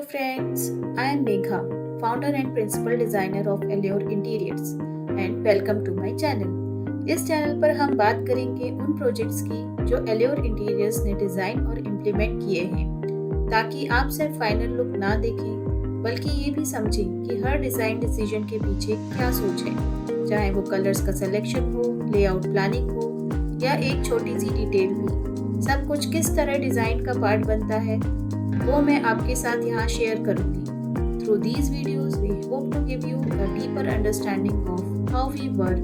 Hello friends, I am Megha, founder and principal designer of Allure Interiors and welcome to my channel. इस channel पर हम बात करेंगे उन प्रोजेक्ट्स की जो Allure Interiors ने डिजाइन और इम्प्लीमेंट किए हैं, ताकि आप सिर्फ फाइनल लुक ना देखें बल्कि ये भी समझें कि हर डिजाइन डिसीजन के पीछे क्या सोच है, चाहे वो कलर्स का सिलेक्शन हो, लेआउट प्लानिंग हो या एक छोटी सी डिटेल भी, सब कुछ किस तरह डिजाइन का पार्ट बनता है वो मैं आपके साथ यहाँ शेयर करूँगी। Through these videos, we hope to give you a deeper understanding of how we work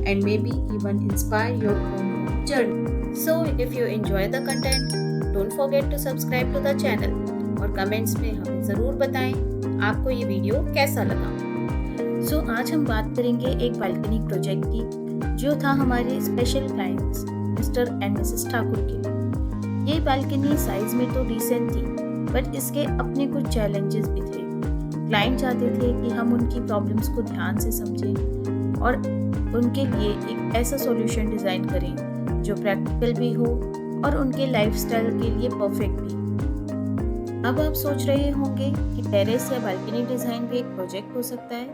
and maybe even inspire your own journey. So, if you enjoy the content, don't forget to subscribe to the channel और comments में हमें ज़रूर बताएं आपको ये video कैसा लगा। So, आज हम बात करेंगे एक बालकनी प्रोजेक्ट की जो था हमारे special clients mister and Mrs Thakur के। ये बालकनी साइज में तो डिसेंट थी बट इसके अपने कुछ चैलेंजेस भी थे। क्लाइंट चाहते थे कि हम उनकी प्रॉब्लम्स को ध्यान से समझें और उनके लिए एक ऐसा सॉल्यूशन डिज़ाइन करें जो प्रैक्टिकल भी हो और उनके लाइफस्टाइल के लिए परफेक्ट भी। अब आप सोच रहे होंगे कि टेरेस या बालकनी डिज़ाइन भी एक प्रोजेक्ट हो सकता है,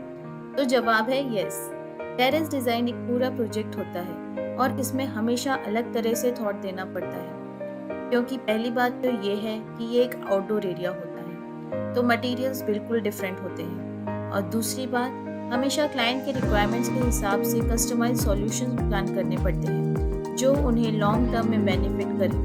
तो जवाब है यस। टेरेस डिज़ाइन एक पूरा प्रोजेक्ट होता है और इसमें हमेशा अलग तरह से थॉट देना पड़ता है, क्योंकि पहली बात तो ये है कि ये एक आउटडोर एरिया होता है तो मटेरियल्स बिल्कुल डिफरेंट होते हैं, और दूसरी बात हमेशा क्लाइंट के रिक्वायरमेंट्स के हिसाब से कस्टमाइज सॉल्यूशंस प्लान करने पड़ते हैं जो उन्हें लॉन्ग टर्म में बेनिफिट करें।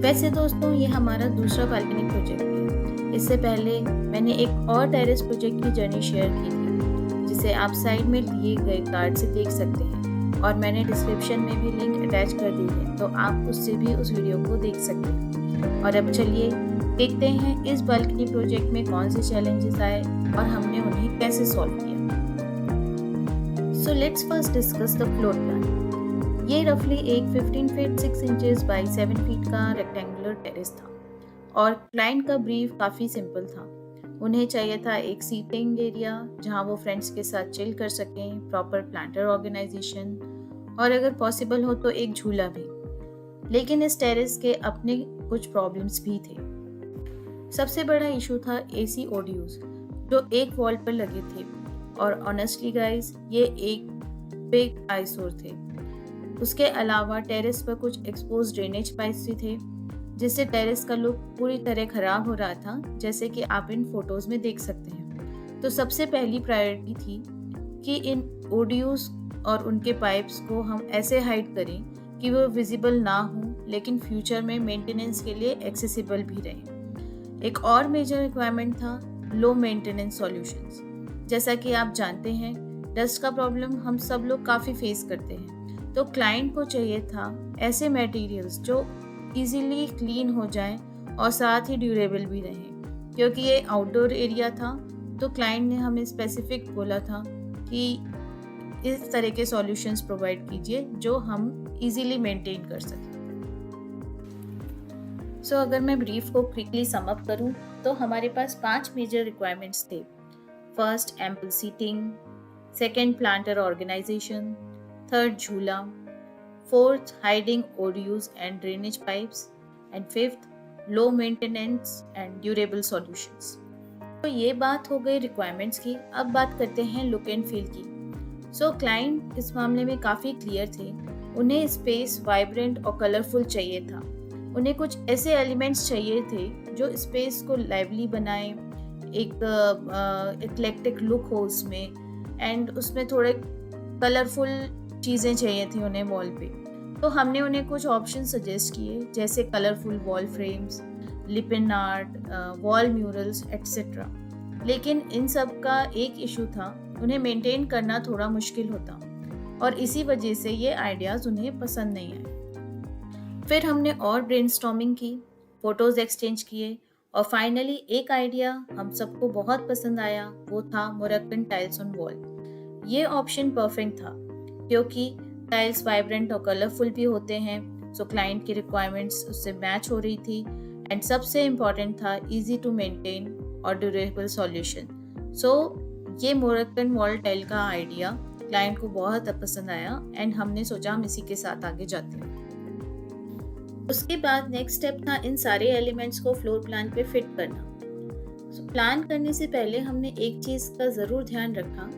वैसे दोस्तों, ये हमारा दूसरा बालकनी प्रोजेक्ट है। इससे पहले मैंने एक और टेरेस प्रोजेक्ट की जर्नी शेयर की थी जिसे आप साइड में लिए गए कार्ड से देख सकते हैं और मैंने डिस्क्रिप्शन में भी लिंक अटैच कर दी है, तो आप उससे भी उस वीडियो को देख सकते हैं। और अब चलिए देखते हैं इस बालकनी प्रोजेक्ट में कौन से चैलेंजेस आए और हमने उन्हें कैसे सॉल्व किया। So let's first discuss the floor plan. ये रफली एक 15 फीट 6 इंचेस बाई 7 फीट का रेक्टेंगुलर टेरेस था और क्लाइंट का ब्रीफ काफ़ी सिंपल था। उन्हें चाहिए था एक सीटिंग एरिया जहां वो फ्रेंड्स के साथ चिल कर सकें, प्रॉपर प्लांटर ऑर्गेनाइजेशन और अगर पॉसिबल हो तो एक झूला भी। लेकिन इस टेरेस के अपने कुछ प्रॉब्लम्स भी थे। सबसे बड़ा इशू था एसी ऑडियोज जो एक वॉल पर लगे थे और ऑनेस्टली गाइस ये एक बिग आइसोर थे। उसके अलावा टेरेस पर कुछ एक्सपोज ड्रेनेज पाइप्स भी थे जिससे टेरेस का लुक पूरी तरह खराब हो रहा था, जैसे कि आप इन फोटोज में देख सकते हैं। तो सबसे पहली प्रायोरिटी थी कि इन ऑडियोज और उनके पाइप्स को हम ऐसे हाइड करें कि वो विजिबल ना हो लेकिन फ्यूचर में मेंटेनेंस के लिए एक्सेसिबल भी रहें। एक और मेजर रिक्वायरमेंट था लो मेंटेनेंस सॉल्यूशंस। जैसा कि आप जानते हैं डस्ट का प्रॉब्लम हम सब लोग काफ़ी फेस करते हैं, तो क्लाइंट को चाहिए था ऐसे मटेरियल्स जो इजीली क्लीन हो जाएं और साथ ही ड्यूरेबल भी रहें। क्योंकि ये आउटडोर एरिया था तो क्लाइंट ने हमें स्पेसिफिक बोला था कि इस तरह के सॉल्यूशंस प्रोवाइड कीजिए जो हम इजीली मेंटेन कर सकें। सो अगर मैं ब्रीफ को क्विकली सम अप करूं तो हमारे पास 5 मेजर रिक्वायरमेंट्स थे। First, ample seating, second, planter organisation, third, झूला, fourth, hiding ODUs and drainage pipes, and fifth, low maintenance and durable solutions. तो ये बात हो गई रिक्वायरमेंट्स की। अब बात करते हैं लुक एंड फील की। सो क्लाइंट इस मामले में काफ़ी क्लियर थे। उन्हें स्पेस वाइब्रेंट और कलरफुल चाहिए था। उन्हें कुछ ऐसे एलिमेंट्स चाहिए थे जो स्पेस को लाइवली बनाए, एक इक्लेक्टिक लुक हो उसमें, एंड उसमें थोड़े कलरफुल चीज़ें चाहिए थी उन्हें वॉल पे। तो हमने उन्हें कुछ ऑप्शन सजेस्ट किए जैसे colourful wall frames, Lipin art, wall murals etcetera. लेकिन इन सब का एक इशू था, उन्हें मेंटेन करना थोड़ा मुश्किल होता और इसी वजह से ये आइडियाज़ उन्हें पसंद नहीं आए। फिर हमने और ब्रेनस्टॉर्मिंग की, फ़ोटोज़ एक्सचेंज किए और फाइनली एक आइडिया हम सबको बहुत पसंद आया, वो था मोरक्कन टाइल्स ऑन वॉल। ये ऑप्शन परफेक्ट था क्योंकि टाइल्स वाइब्रेंट और कलरफुल भी होते हैं, सो क्लाइंट की रिक्वायरमेंट्स उससे मैच हो रही थी, एंड सबसे इम्पॉर्टेंट था इजी टू मेंटेन और ड्यूरेबल सॉल्यूशन। सो ये मोरक्कन वॉल टाइल का आइडिया क्लाइंट को बहुत पसंद आया एंड हमने सोचा हम इसी के साथ आगे जाते हैं। उसके बाद नेक्स्ट स्टेप था इन सारे एलिमेंट्स को फ्लोर प्लान पे फिट करना। प्लान करने से पहले हमने एक चीज़ का ज़रूर ध्यान रखा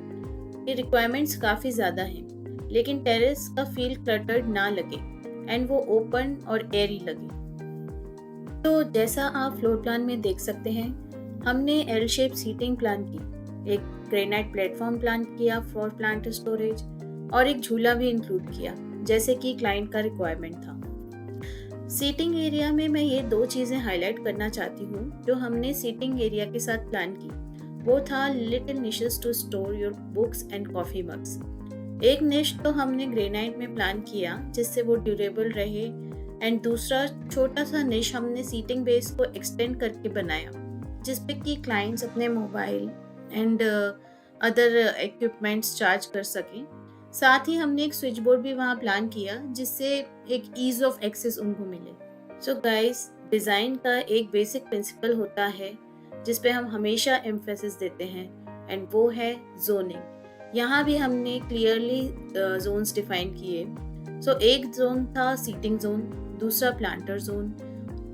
कि रिक्वायरमेंट्स काफ़ी ज़्यादा हैं, लेकिन टेरेस का फील क्लटर्ड ना लगे एंड वो ओपन और एयरी लगे। तो जैसा आप फ्लोर प्लान में देख सकते हैं, हमने एल शेप सीटिंग प्लान की, एक ग्रेनाइट प्लेटफॉर्म प्लान किया फॉर प्लांट स्टोरेज और एक झूला भी इंक्लूड किया, जैसे कि क्लाइंट का रिक्वायरमेंट था। सीटिंग एरिया में मैं ये 2 चीज़ें हाईलाइट करना चाहती हूँ जो हमने सीटिंग एरिया के साथ प्लान की। वो था little niches to store your books and coffee mugs. एक निश तो हमने ग्रेनाइट में प्लान किया जिससे वो ड्यूरेबल रहे, एंड दूसरा छोटा सा निश हमने सीटिंग बेस को एक्सटेंड करके बनाया, जिसपे कि क्लाइंट्स अपने mobile and other equipments charge कर सकें। साथ ही हमने एक स्विच बोर्ड भी वहाँ प्लान किया जिससे एक ईज ऑफ एक्सेस उनको मिले। सो गाइस, डिज़ाइन का एक बेसिक प्रिंसिपल होता है जिस पे हम हमेशा एम्फेसिस देते हैं, एंड वो है जोनिंग। यहाँ भी हमने क्लियरली जोन्स डिफाइन किए। सो एक जोन था सीटिंग जोन, दूसरा प्लांटर जोन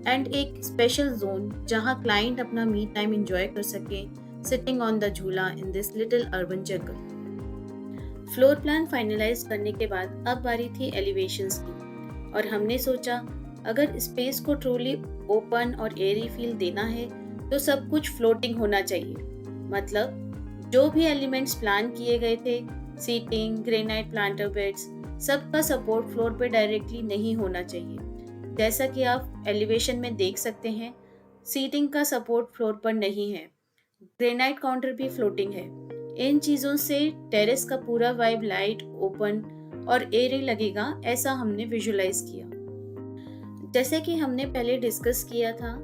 एंड एक स्पेशल जोन जहाँ क्लाइंट अपना मी टाइम एंजॉय कर सके sitting on the jhula in this little urban jungle. Floor plan finalise करने के बाद अब बारी थी एलिवेशंस की, और हमने सोचा अगर स्पेस को ट्रूली ओपन और एयरी फील देना है तो सब कुछ फ्लोटिंग होना चाहिए। मतलब जो भी एलिमेंट्स प्लान किए गए थे, सीटिंग, ग्रेनाइट प्लांटर बेड्स, सबका सपोर्ट फ्लोर पे डायरेक्टली नहीं होना चाहिए। जैसा कि आप एलिवेशन में देख सकते हैं, सीटिंग का सपोर्ट फ्लोर पर नहीं है, ग्रेनाइट काउंटर भी फ्लोटिंग है। इन चीज़ों से टेरेस का पूरा वाइब लाइट, ओपन और एयरी लगेगा, ऐसा हमने विजुलाइज किया। जैसे कि हमने पहले डिस्कस किया था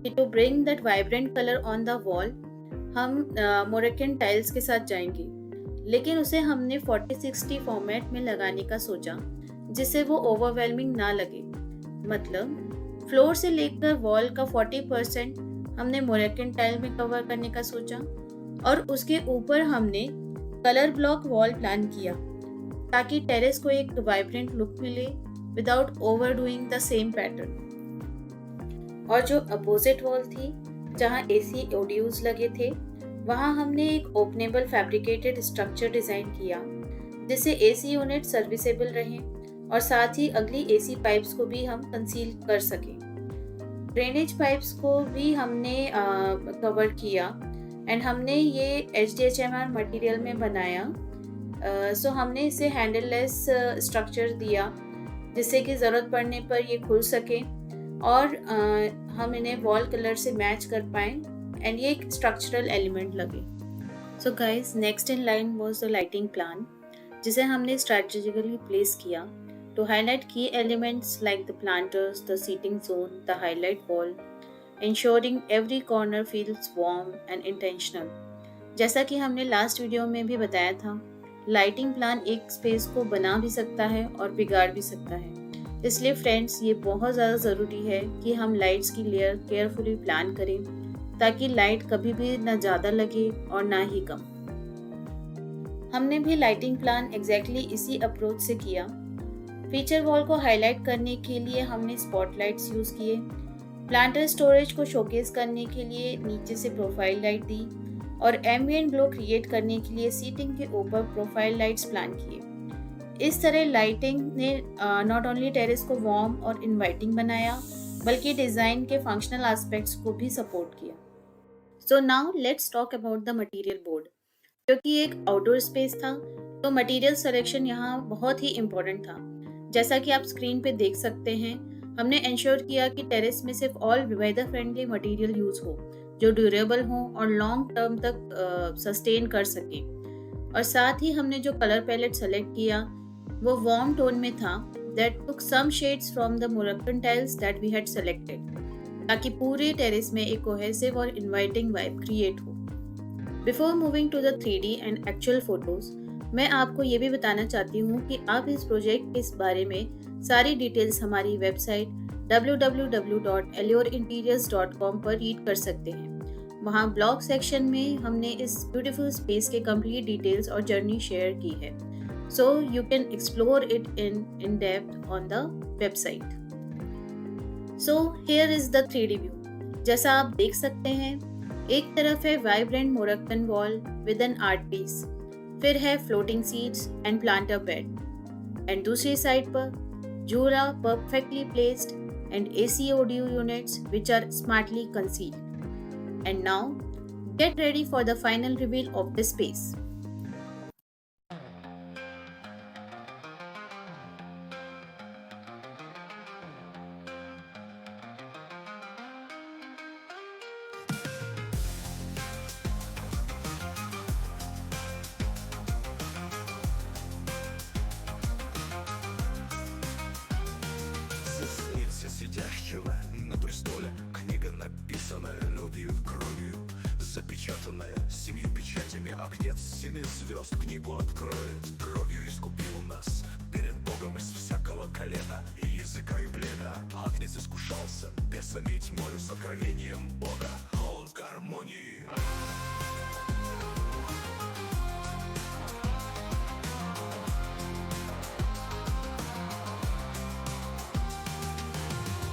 कि to bring that vibrant colour on the wall हम मोरक्कन टाइल्स के साथ जाएंगे, लेकिन उसे हमने 40-60 फॉर्मेट में लगाने का सोचा जिससे वो ओवरवेलमिंग ना लगे। मतलब फ्लोर से लेकर वॉल का 40% हमने मोरक्कन टाइल में कवर करने का सोचा, और उसके ऊपर हमने कलर ब्लॉक वॉल प्लान किया ताकि टेरेस को एक वाइब्रेंट लुक मिले विदाउट ओवरडूइंग द सेम पैटर्न। और जो अपोजिट वॉल थी जहाँ एसी ऑडियोज लगे थे, वहाँ हमने एक ओपनेबल फैब्रिकेटेड स्ट्रक्चर डिजाइन किया जिससे एसी यूनिट सर्विसेबल रहें और साथ ही अगली एसी पाइप्स को भी हम कंसील कर सकें। ड्रेनेज पाइप्स को भी हमने कवर किया, एंड हमने ये HDHMR मटेरियल में बनाया। सो हमने इसे हैंडललेस स्ट्रक्चर दिया जिससे कि ज़रूरत पड़ने पर ये खुल सके और हम इन्हें वॉल कलर से मैच कर पाएँ एंड ये एक स्ट्रक्चरल एलिमेंट लगे। So guys, next in line was the lighting plan, जिसे हमने स्ट्रैटेजिकली प्लेस किया to highlight key elements like the planters, the seating zone, the highlight wall, ensuring every corner feels warm and intentional। जैसा कि हमने last video में भी बताया था, लाइटिंग प्लान एक स्पेस को बना भी सकता है और बिगाड़ भी सकता है। इसलिए फ्रेंड्स, ये बहुत ज़्यादा ज़रूरी है कि हम लाइट्स की लेयर केयरफुली प्लान करें ताकि लाइट कभी भी ना ज़्यादा लगे और ना ही कम। हमने भी लाइटिंग प्लान एग्जैक्टली इसी अप्रोच से किया। फीचर वॉल को हाईलाइट करने के लिए हमने स्पॉटलाइट्स यूज़ किए, प्लांटर स्टोरेज को शोकेस करने के लिए नीचे से प्रोफाइल लाइट दी, और एम्बिएंट ग्लो क्रिएट करने के लिए सीटिंग के ऊपर प्रोफाइल लाइट्स प्लान किए। इस तरह लाइटिंग ने नॉट ओनली टेरेस को वार्म और इनवाइटिंग बनाया, बल्कि डिज़ाइन के फंक्शनल एस्पेक्ट्स को भी सपोर्ट किया। So now let's talk about the material board. क्योंकि एक आउटडोर स्पेस था तो मटेरियल सिलेक्शन यहाँ बहुत ही इम्पोर्टेंट था। जैसा कि आप स्क्रीन पे देख सकते हैं, हमने इंश्योर किया कि टेरेस में सिर्फ all weather friendly material use हो जो ड्यूरेबल हो और लॉन्ग टर्म तक सस्टेन कर सके। और साथ ही हमने जो कलर पैलेट सेलेक्ट किया वो वार्म टोन में था, that took some shades from the Moroccan tiles that we had selected, ताकि पूरे टेरेस में एक कोहेसिव और इनवाइटिंग वाइब क्रिएट हो। Before moving to the 3D and actual photos, मैं आपको ये भी बताना चाहती हूँ कि आप इस प्रोजेक्ट के बारे में सारी डिटेल्स हमारी वेबसाइट www.alureinteriors.com पर रीड कर सकते हैं। वहाँ ब्लॉग सेक्शन में हमने इस ब्यूटीफुल स्पेस के कंप्लीट डिटेल्स और जर्नी शेयर की है, so you can explore it in depth on the website. So here is the 3D view. जैसा आप देख सकते हैं, एक तरफ है vibrant Moroccan wall with an art piece, फिर है floating seats and planter bed, and दूसरी साइड पर झूला perfectly placed and AC audio units which are smartly concealed. And now, get ready for the final reveal of the space. Снится сидящего на престоле книга, написанная любви кровью, запечатанная 7 печатями. Огнец 7 звезд книгу откроет, кровью искупил нас перед Богом из всякого колена и языка и плена. Агнец искушался бесами и тьмою, сокровением Бога, а он в гармонии.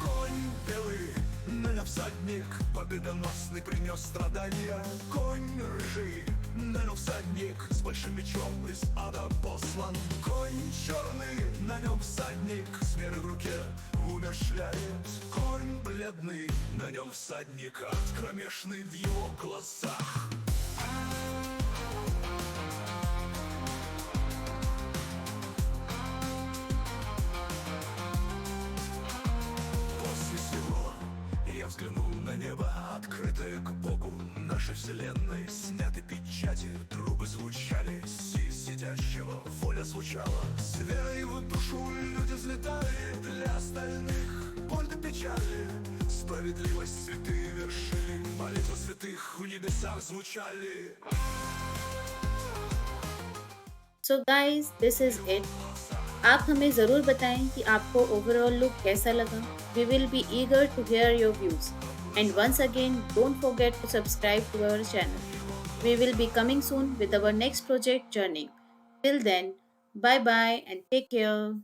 Конь белый, на всадник победоносный принес страдания. Конь рыжий, на нем всадник с большим мечом из ада послан. Конь черный, на нем всадник с мерой в руке умерщвляет. Конь бледный, на нем всадник, ад кромешный в его глазах. После всего я взглянул на небо, открытое к Богу нашей вселенной. Сняты печати, трубы звучали, сидящего воля звучала. С верой в душу люди взлетали, для остальных боль до печали. Справедливость святые вершили, молитвы святых в небесах звучали. So guys, this is it. आप हमें ज़रूर बताएं कि आपको overall look कैसा लगा। We will be eager to hear your views. And once again, don't forget to subscribe to our channel. We will be coming soon with our next project journey. Till then, bye bye and take care.